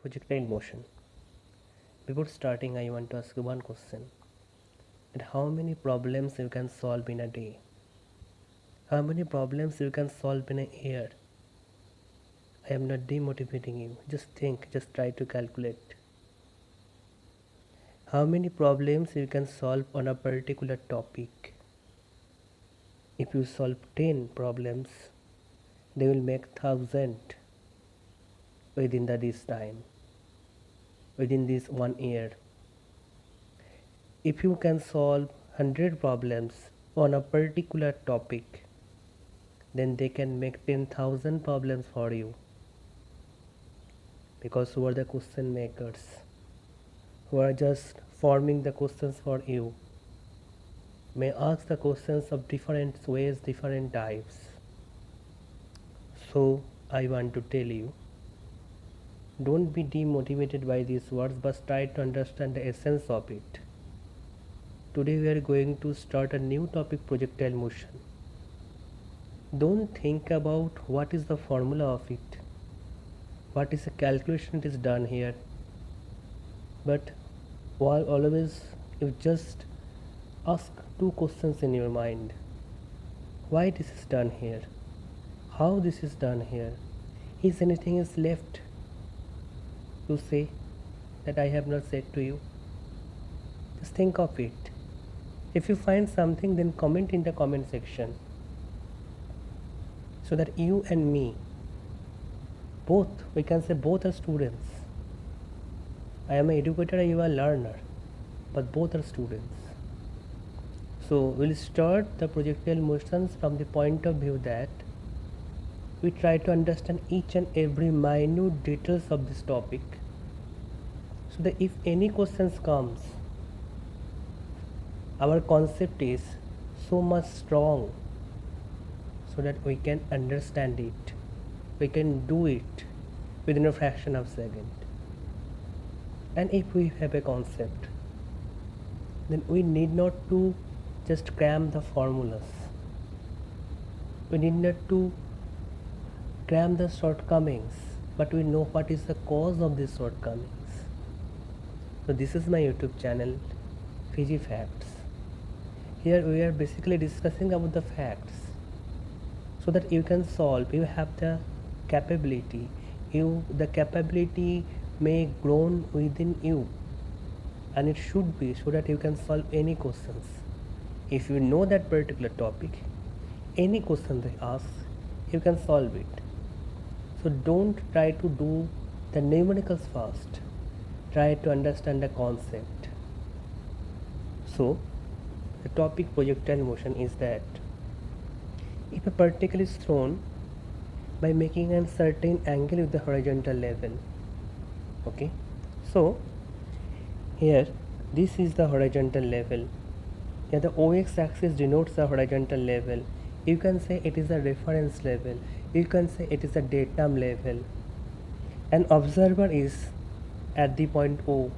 projectile motion. Before starting, I want to ask you one question. That how many problems you can solve in a day? How many problems you can solve in a year? I am not demotivating you. Just think, just try to calculate. How many problems you can solve on a particular topic? If you solve 10 problems, they will make 1,000 within this time, within this 1 year. If you can solve 100 problems on a particular topic, then they can make 10,000 problems for you, because who are the question makers, who are just forming the questions for you, may ask the questions of different ways, different types. So I want to tell you, don't be demotivated by these words, but try to understand the essence of it. Today we are going to start a new topic, projectile motion. Don't think about what is the formula of it, what is the calculation it is done here, but always you just ask two questions in your mind. Why this is done here? How this is done here? Is anything else left to say that I have not said to you? Just think of it. If you find something, then comment in the comment section, so that you and me, both, we can say both are students. I am an educator, you are a learner, but both are students. So we'll start the projectile motions from the point of view that we try to understand each and every minute details of this topic, so that if any questions comes, our concept is so much strong, so that we can understand it, we can do it within a fraction of a second. And if we have a concept, then we need not to just cram the formulas, we need not to cram the shortcomings, but we know what is the cause of these shortcomings. So this is my YouTube channel, Fiji Facts. Here we are basically discussing about the facts, so that you can solve, you have the capability, the capability may grow within you, and it should be, so that you can solve any questions. If you know that particular topic, any question they ask, you can solve it. So don't try to do the numericals first, try to understand the concept. So the topic projectile motion is that if a particle is thrown by making a certain angle with the horizontal level, okay, so here this is the horizontal level, here the OX axis denotes the horizontal level, you can say it is a reference level, you can say it is a datum level. An observer is at the point O,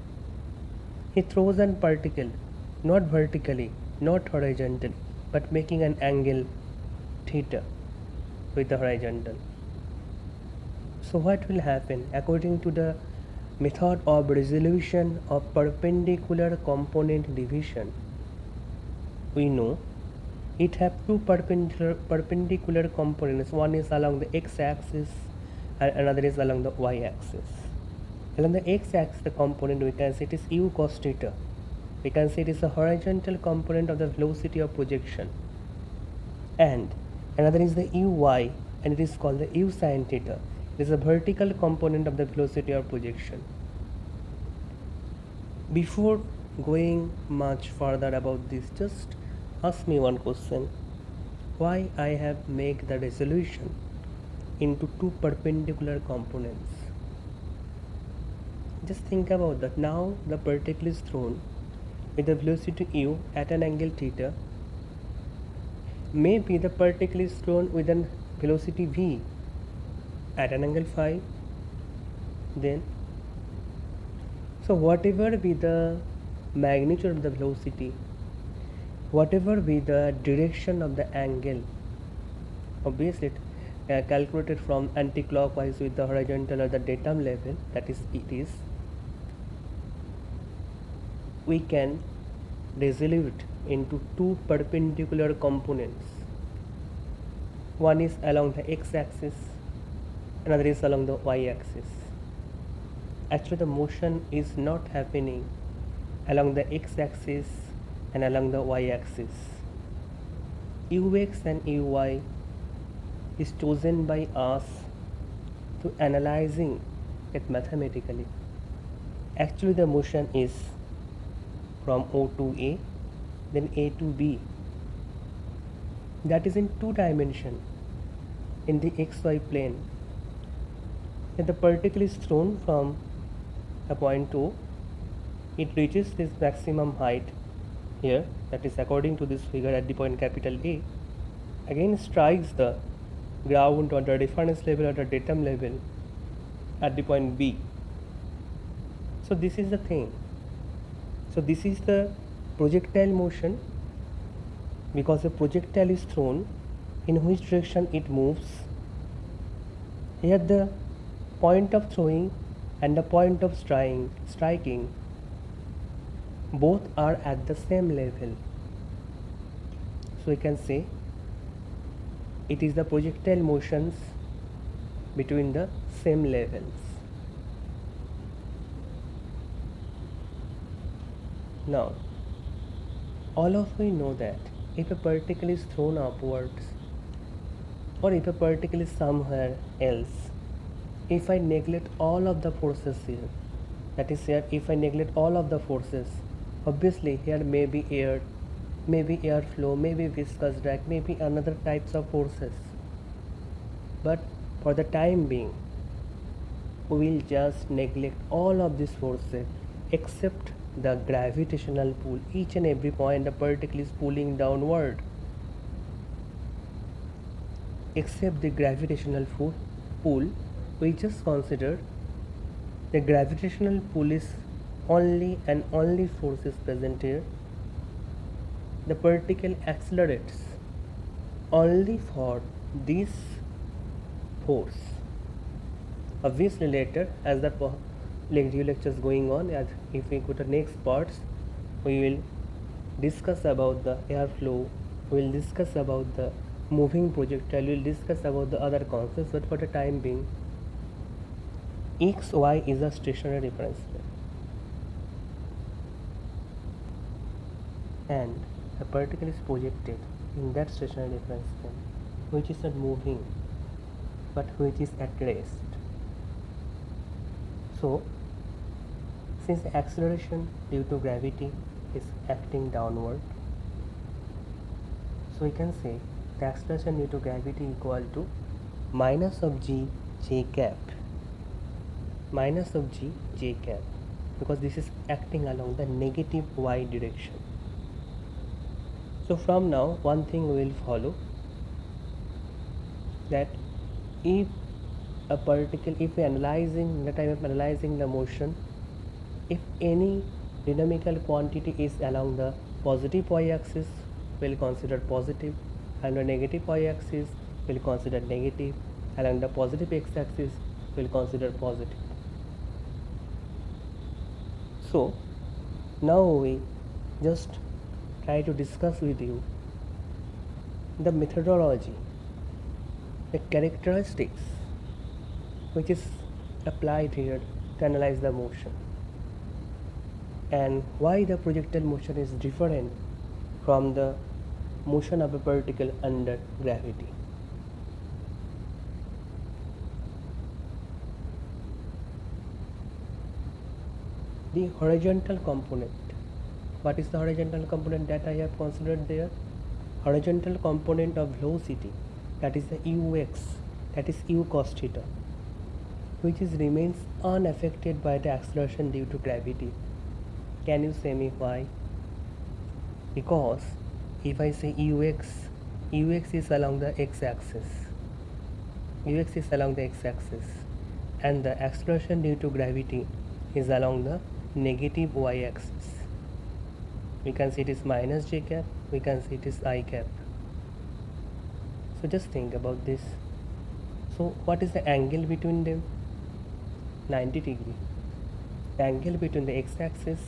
he throws a particle, not vertically, not horizontally, but making an angle theta with the horizontal. So what will happen? According to the method of resolution of perpendicular component division, we know it have two perpendicular components. One is along the x-axis and another is along the y-axis. Along the x-axis, the component, we can say it is u cos theta. We can say it is a horizontal component of the velocity of projection, and another is the uy, and it is called the u sin theta. It is a vertical component of the velocity of projection. Before going much further about this, just ask me one question. Why I have made the resolution into two perpendicular components? Just think about that. Now the particle is thrown with the velocity u at an angle theta. Maybe the particle is thrown with a velocity v at an angle phi. Then, so whatever be the magnitude of the velocity, whatever be the direction of the angle, obviously calculated from anti-clockwise with the horizontal or the datum level, that is it is, we can resolve it into two perpendicular components. One is along the x-axis, another is along the y-axis. Actually, the motion is not happening along the x-axis and along the y-axis. Ux and uy is chosen by us to analyzing it mathematically. Actually, the motion is from O to A, then A to B. That is in two dimension in the xy plane. And the particle is thrown from a point O. It reaches this maximum height here, that is according to this figure at the point capital A, again strikes the ground or the reference level or the datum level at the point B. So this is the thing. So this is the projectile motion, because a projectile is thrown, in which direction it moves. Here the point of throwing and the point of striking both are at the same level. So we can say it is the projectile motions between the same levels. Now, all of we know that if a particle is thrown upwards or if a particle is somewhere else, if I neglect all of the forces here, that is here, if I neglect all of the forces, obviously here may be air, maybe airflow, maybe viscous drag, maybe another types of forces. But for the time being, we will just neglect all of these forces except the gravitational pull. Each and every point the particle is pulling downward, except the gravitational pull. We just consider the gravitational pull is only and only force is present here. The particle accelerates only for this force. Obviously later, as the lectures going on, as if we go to next parts, we will discuss about the airflow, we will discuss about the moving projectile, we will discuss about the other concepts, but for the time being, xy is a stationary reference plane, and a particle is projected in that stationary reference plane, which is not moving but which is at rest. So since the acceleration due to gravity is acting downward, so we can say the acceleration due to gravity equal to minus of g j cap, minus of g j cap, because this is acting along the negative y direction. So from now, one thing will follow, that if a particle, if we analyzing the time of analyzing the motion, if any dynamical quantity is along the positive y-axis, we'll consider positive, and the negative y-axis we'll consider negative, along the positive x-axis we'll consider positive. So now we just try to discuss with you the methodology, the characteristics which is applied here to analyze the motion, and why the projectile motion is different from the motion of a particle under gravity. The horizontal component. What is the horizontal component that I have considered there? Horizontal component of velocity, that is the ux, that is u cos theta, which is remains unaffected by the acceleration due to gravity. Can you say me why? Because if I say ux is along the x-axis, ux is along the x-axis, and the acceleration due to gravity is along the negative y-axis. We can see it is minus j cap, we can see it is I cap. So just think about this. So what is the angle between them? 90 degree. The angle between the x-axis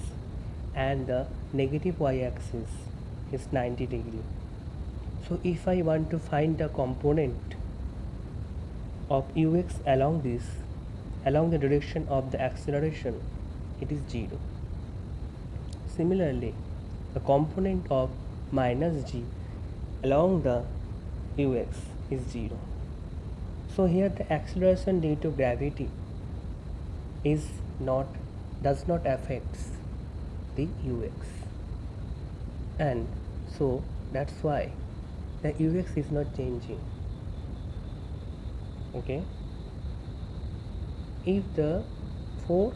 and the negative y-axis is 90 degree. So if I want to find the component of ux along the direction of the acceleration, it is 0. Similarly, the component of minus g along the ux is 0. So here the acceleration due to gravity does not affect the ux, and so that's why the ux is not changing. Okay, if the force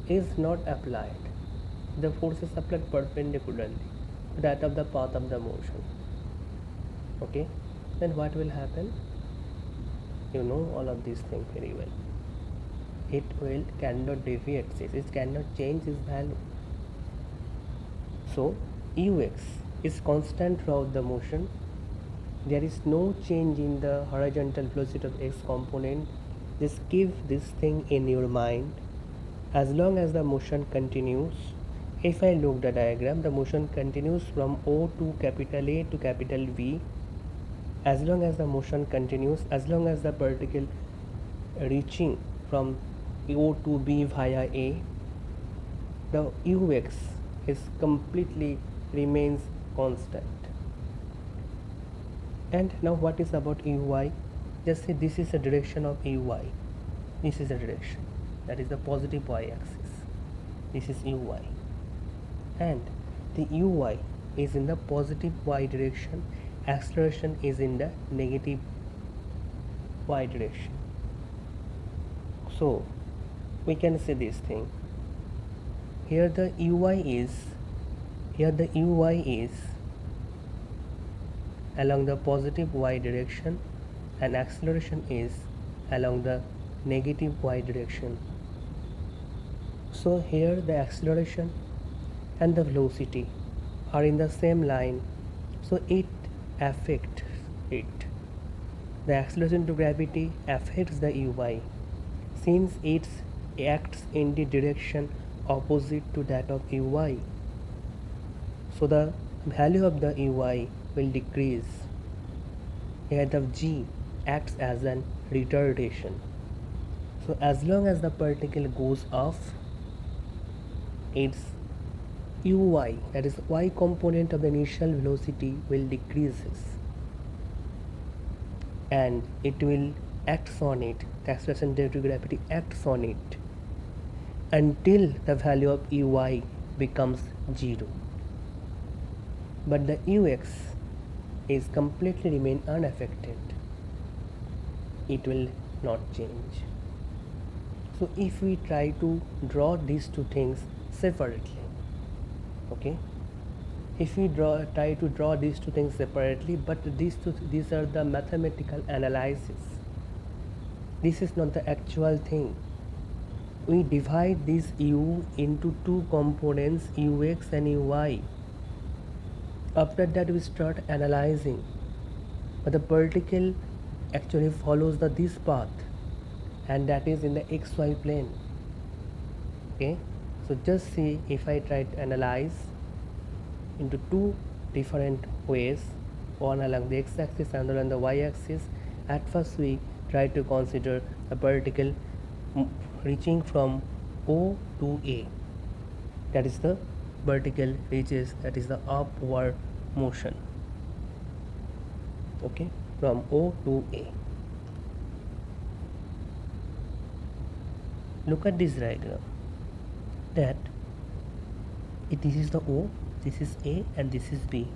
is not applied, the force is applied perpendicularly to that of the path of the motion, okay, then what will happen? You know all of these things very well. It cannot deviate, it cannot change its value. So ux is constant throughout the motion. There is no change in the horizontal velocity of x component. Just keep this thing in your mind. As long as the motion continues, if I look the diagram, the motion continues from O to capital A to capital V. As long as the motion continues, as long as the particle reaching from O to B via A, the ux is completely remains constant. And now what is about uy? Just say this is the direction of uy. This is the direction, that is the positive y-axis. This is uy, and the uy is in the positive y direction, acceleration is in the negative y direction. So we can say this thing. Here the uy is along the positive y direction, and acceleration is along the negative y direction. So here the acceleration and the velocity are in the same line, so it affects it. The acceleration to gravity affects the uy since it acts in the direction opposite to that of uy. So the value of the uy will decrease. Here the g acts as an retardation. So as long as the particle goes off, its uy, that is y component of the initial velocity, will decreases, and it will acts on it, the acceleration due to gravity acts on it until the value of uy becomes 0. But the ux is completely remain unaffected. It will not change. So if we try to draw these two things separately, okay, if we try to draw these two things separately, but these are the mathematical analysis. This is not the actual thing. We divide this u into two components, ux and uy. After that we start analyzing, but the particle actually follows this path, and that is in the xy plane. Okay, so just see, if I try to analyze into two different ways, one along the x-axis and another on the y-axis. At first we try to consider a particle reaching from O to A, that is the vertical reaches, that is the upward motion, okay, from O to A. Look at this diagram, that this is the O, this is A, and this is B.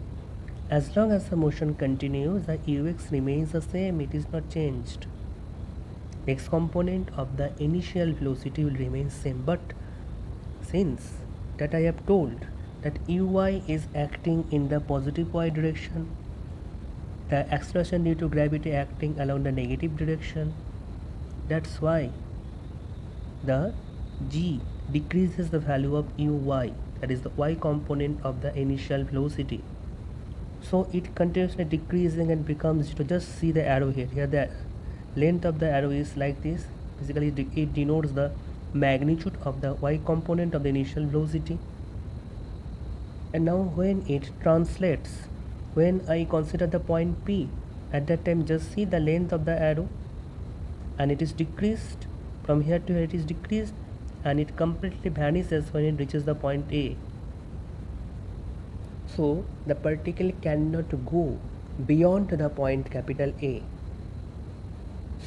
As long as the motion continues, the ux remains the same, it is not changed. X component of the initial velocity will remain same, but since that I have told that uy is acting in the positive y direction, the acceleration due to gravity acting along the negative direction, that's why the g decreases the value of uy, that is the y component of the initial velocity. So it continuously decreasing and becomes 0. Just see the arrow here. Here length of the arrow is like this. Basically it denotes the magnitude of the y component of the initial velocity. And now when it translates, when I consider the point P, at that time just see the length of the arrow, and it is decreased from here to here, it is decreased, and it completely vanishes when it reaches the point A. So the particle cannot go beyond the point capital A.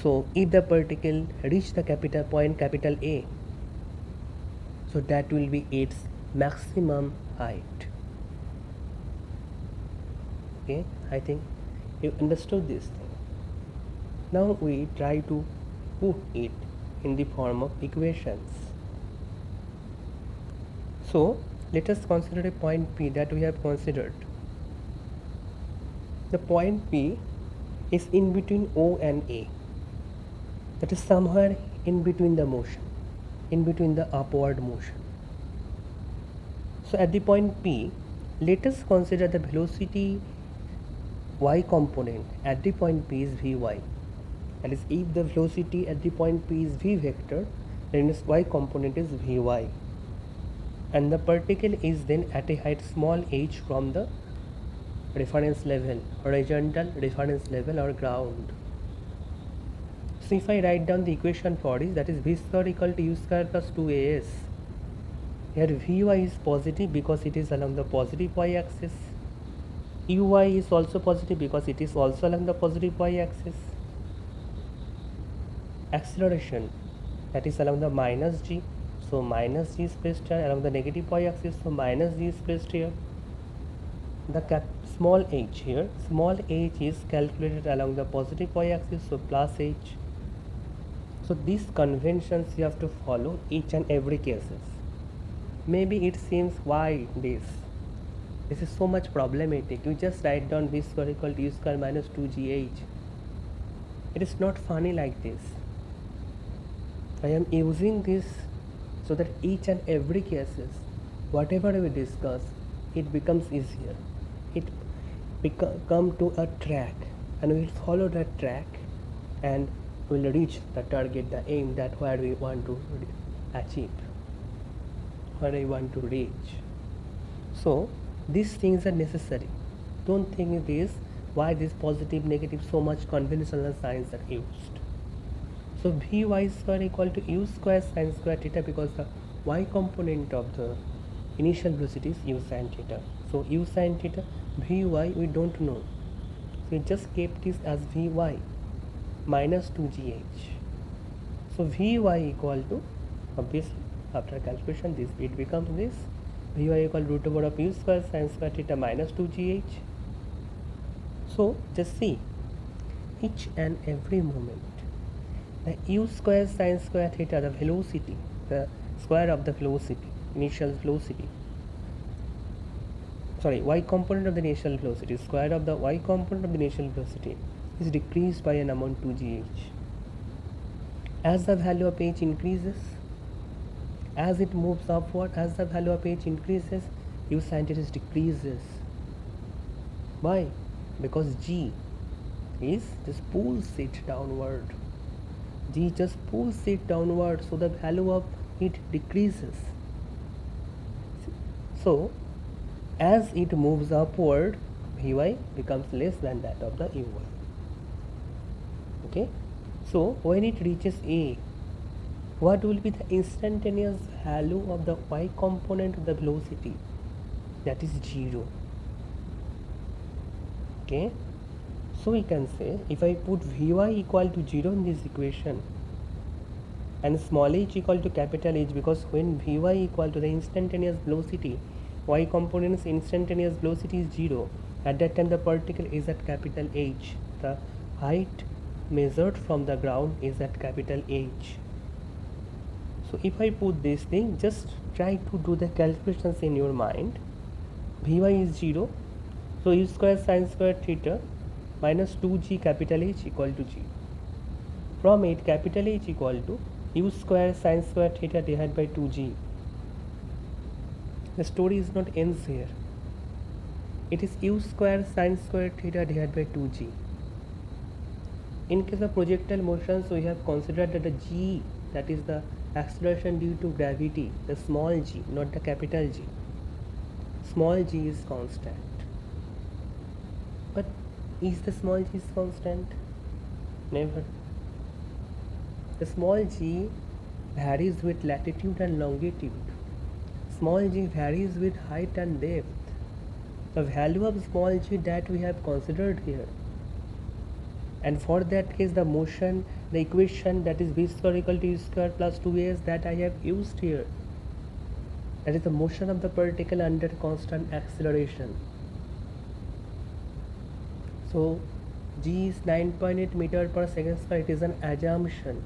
So if the particle reach the capital A, so that will be its maximum height. Okay, I think you understood this thing. Now we try to put it in the form of equations. So let us consider a point P that we have considered. The point P is in between O and A. That is somewhere in between the motion, in between the upward motion. So at the point P, let us consider the velocity y component at the point P is Vy. That is, if the velocity at the point P is V vector, then its y component is Vy. And the particle is then at a height small h from the reference level, horizontal reference level or ground. So if I write down the equation for this, that is v square equal to u square plus 2as. Here Vy is positive because it is along the positive y-axis. Uy is also positive because it is also along the positive y-axis. Acceleration, that is along the minus g, so minus g is placed here. Along the negative y-axis, so minus g is placed here. The small h here, small h is calculated along the positive y-axis, so plus h. So these conventions you have to follow each and every cases. Maybe it seems why this is so much problematic. You just write down v square equal to u square minus 2gh. It is not funny like this. I am using this so that each and every cases, whatever we discuss, it becomes easier. It come to a track, and we will follow that track, and we will reach the target, the aim, that where we want to achieve, where I want to reach. So these things are necessary. Don't think this why this positive, negative, so much conventional signs are used. So Vy square equal to u square sin square theta, because the y component of the initial velocity is u sin theta. So u sin theta, Vy we don't know. So we just kept this as Vy minus 2gh. So Vy equal to, obviously after calculation, this it becomes this Vy equal to root over of u square sin square theta minus 2gh. So just see each and every moment, the u square sin square theta, the velocity, the square of the velocity, initial velocity, sorry, y component of the initial velocity, square of the y component of the initial velocity is decreased by an amount 2gh. As the value of h increases, as it moves upward, as the value of h increases, u sin theta decreases. Why? Because g is just pulls it downward. G just pulls it downward, so the value of it decreases. So as it moves upward, Vy becomes less than that of the Uy. Okay, so when it reaches A, what will be the instantaneous value of the y component of the velocity? That is 0. Okay, so we can say, if I put Vy equal to 0 in this equation and small h equal to capital H, because when Vy equal to the instantaneous velocity, y component's instantaneous velocity is 0, at that time the particle is at capital H. The height measured from the ground is at capital H. So if I put this thing, just try to do the calculations in your mind. Vy is 0, so u square sin square theta minus 2g capital H equal to 0. From it, capital H equal to u square sin square theta divided by 2g. The story is not ends here. It is u square sin square theta divided by 2g. In case of projectile motions, we have considered that the g, that is the acceleration due to gravity, the small g, not the capital G. Small g is constant. But is the small g is constant? Never. The small g varies with latitude and longitude. Small g varies with height and depth. The value of small g that we have considered here. And for that case, the motion, the equation, that is v square equal to u square plus 2as, that I have used here. That is the motion of the particle under constant acceleration. So g is 9.8 meter per second square. It is an assumption.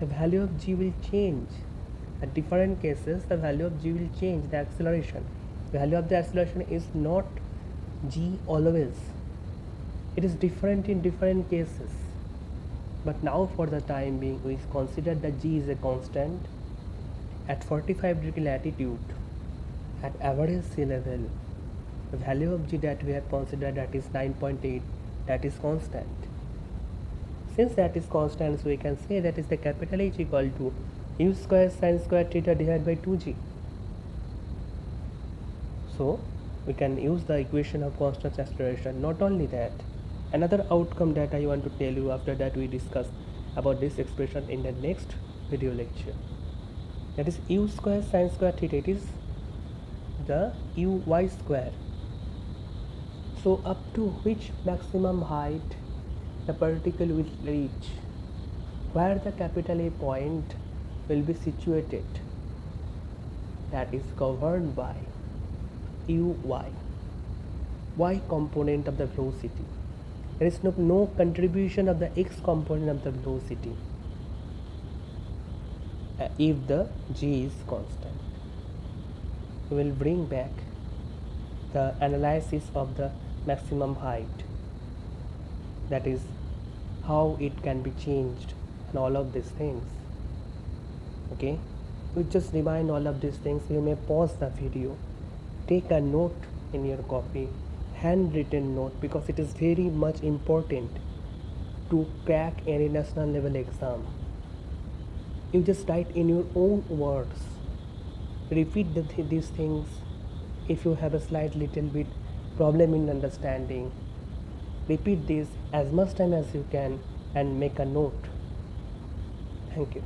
The value of g will change. At different cases, the value of g will change, the acceleration. The value of the acceleration is not g always. It is different in different cases. But now for the time being, we consider that g is a constant. At 45-degree latitude, at average sea level, the value of g that we have considered, that is 9.8, that is constant. Since that is constant, so we can say that is the capital H equal to u square sin square theta divided by 2g. So we can use the equation of constant acceleration. Not only that, another outcome that I want to tell you, after that we discuss about this expression in the next video lecture. That is u square sin square theta, it is the uy square. So up to which maximum height the particle will reach, where the capital A point will be situated, that is governed by uy, y component of the velocity. There is no contribution of the x component of the velocity if the g is constant. We will bring back the analysis of the maximum height, that is how it can be changed and all of these things. Okay, we just remind all of these things. You may pause the video, take a note in your copy, handwritten note, because it is very much important to crack any national level exam. You just write in your own words, repeat these things. If you have a slight little bit problem in understanding, repeat this as much time as you can and make a note. Thank you.